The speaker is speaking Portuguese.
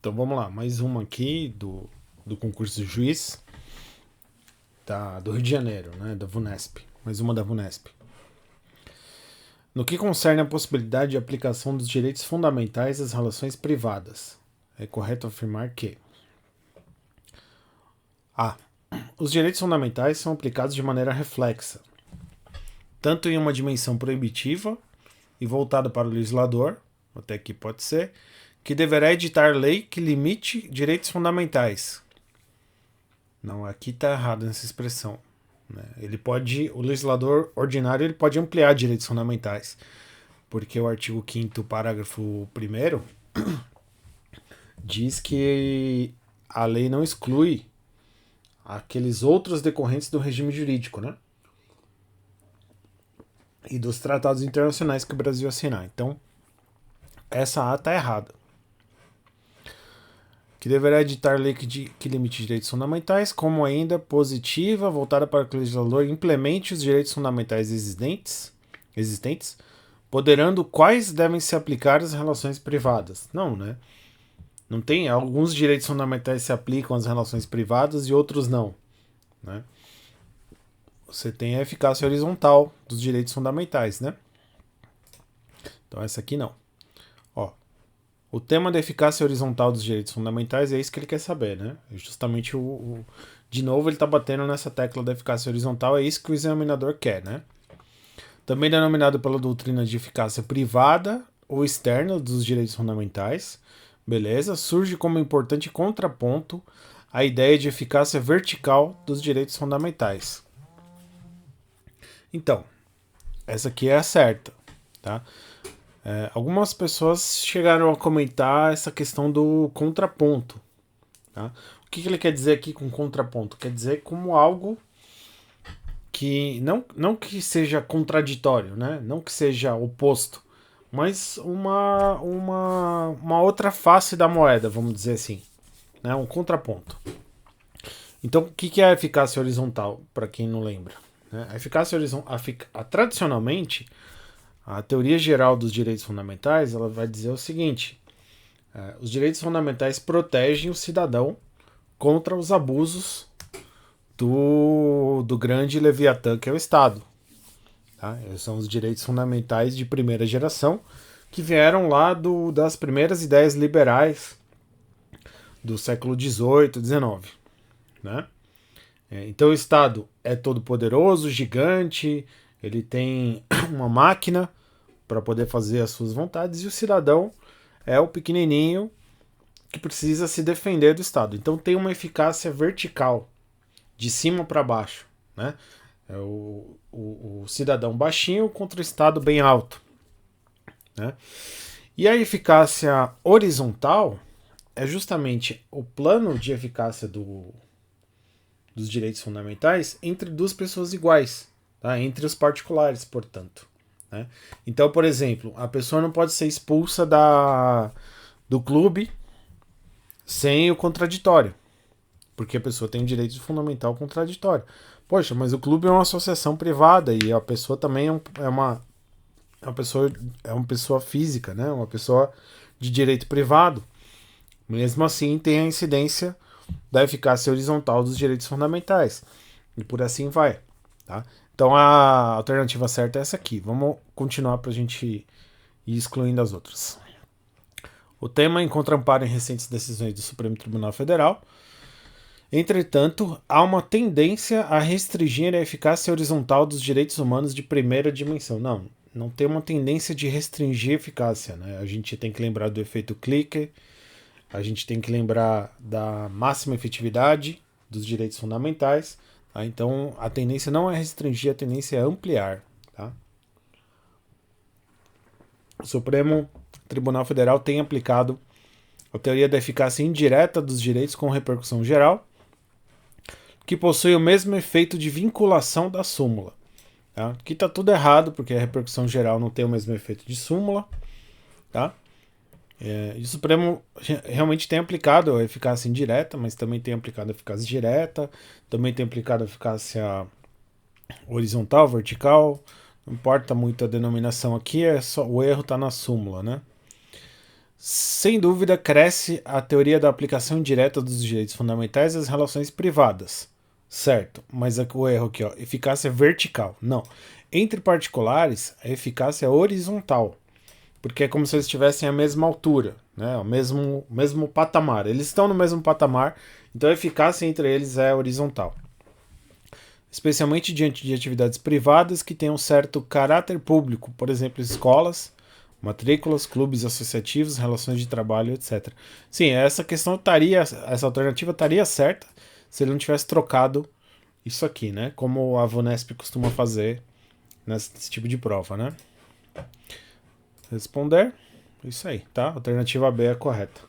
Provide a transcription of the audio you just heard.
Então vamos lá, mais uma aqui do concurso de juiz do Rio de Janeiro, né, da VUNESP. Mais uma da VUNESP. No que concerne a possibilidade de aplicação dos direitos fundamentais às relações privadas, é correto afirmar que a. Os direitos fundamentais são aplicados de maneira reflexa, tanto em uma dimensão proibitiva e voltada para o legislador, até aqui pode ser, que deverá editar lei que limite direitos fundamentais. Não, aqui está errado nessa expressão. O legislador ordinário ele pode ampliar direitos fundamentais, porque o artigo 5º, parágrafo 1º, diz que a lei não exclui aqueles outros decorrentes do regime jurídico, né? E dos tratados internacionais que o Brasil assinar. Então, essa A está errada. Que deverá editar lei que limite direitos fundamentais, como ainda positiva, voltada para que o legislador implemente os direitos fundamentais existentes, poderando quais devem se aplicar às relações privadas. Não, né? Não tem, alguns direitos fundamentais se aplicam às relações privadas e outros não, né? Você tem a eficácia horizontal dos direitos fundamentais, né? Então essa aqui não. Ó, o tema da eficácia horizontal dos direitos fundamentais é isso que ele quer saber, né? Justamente de novo ele está batendo nessa tecla da eficácia horizontal, é isso que o examinador quer, né? Também denominado pela doutrina de eficácia privada ou externa dos direitos fundamentais, beleza? Surge como importante contraponto à ideia de eficácia vertical dos direitos fundamentais. Então, essa aqui é a certa, tá? Algumas pessoas chegaram a comentar essa questão do contraponto, tá? O que ele quer dizer aqui com contraponto? Quer dizer como algo que não que seja contraditório, né? Não que seja oposto, mas uma outra face da moeda, vamos dizer assim, né? Um contraponto. Então, o que é a eficácia horizontal, para quem não lembra? A eficácia horizontal, tradicionalmente, a teoria geral dos direitos fundamentais, ela vai dizer o seguinte: os direitos fundamentais protegem o cidadão contra os abusos do grande Leviatã, que é o Estado. Tá? Esses são os direitos fundamentais de primeira geração, que vieram lá das primeiras ideias liberais do século XVIII, XIX. Né? Então o Estado é todo poderoso, gigante, ele tem uma máquina para poder fazer as suas vontades, e o cidadão é o pequenininho que precisa se defender do Estado. Então tem uma eficácia vertical, de cima para baixo. Né? É o cidadão baixinho contra o Estado bem alto. Né? E a eficácia horizontal é justamente o plano de eficácia dos direitos fundamentais entre duas pessoas iguais, tá? Entre os particulares, portanto. Né? Então, por exemplo, a pessoa não pode ser expulsa do clube sem o contraditório, porque a pessoa tem um direito fundamental contraditório. Poxa, mas o clube é uma associação privada e a pessoa também é uma pessoa física, né? Uma pessoa de direito privado. Mesmo assim, tem a incidência da eficácia horizontal dos direitos fundamentais. E por assim vai. Tá? Então a alternativa certa é essa aqui. Vamos continuar para a gente ir excluindo as outras. O tema encontra amparo em recentes decisões do Supremo Tribunal Federal. Entretanto, há uma tendência a restringir a eficácia horizontal dos direitos humanos de primeira dimensão. Não tem uma tendência de restringir a eficácia. Né? A gente tem que lembrar do efeito clicker, a gente tem que lembrar da máxima efetividade dos direitos fundamentais. Tá? Então, a tendência não é restringir, a tendência é ampliar. Tá? O Supremo Tribunal Federal tem aplicado a teoria da eficácia indireta dos direitos com repercussão geral, que possui o mesmo efeito de vinculação da súmula. Tá? Aqui está tudo errado, porque a repercussão geral não tem o mesmo efeito de súmula. Tá? E o Supremo realmente tem aplicado a eficácia indireta, mas também tem aplicado a eficácia direta, também tem aplicado a eficácia horizontal, vertical. Não importa muito a denominação aqui, o erro está na súmula, né? Sem dúvida, cresce a teoria da aplicação direta dos direitos fundamentais às relações privadas. Certo, mas o erro aqui, ó, eficácia vertical. Não. Entre particulares, a eficácia é horizontal. Porque é como se eles estivessem à mesma altura, né? O mesmo patamar. Eles estão no mesmo patamar, então a eficácia entre eles é horizontal. Especialmente diante de atividades privadas que tenham certo caráter público, por exemplo, escolas, matrículas, clubes associativos, relações de trabalho, etc. Sim, essa alternativa estaria certa se ele não tivesse trocado isso aqui, né? Como a Vunesp costuma fazer nesse tipo de prova, né? Responder, isso aí, tá? Alternativa B é correta.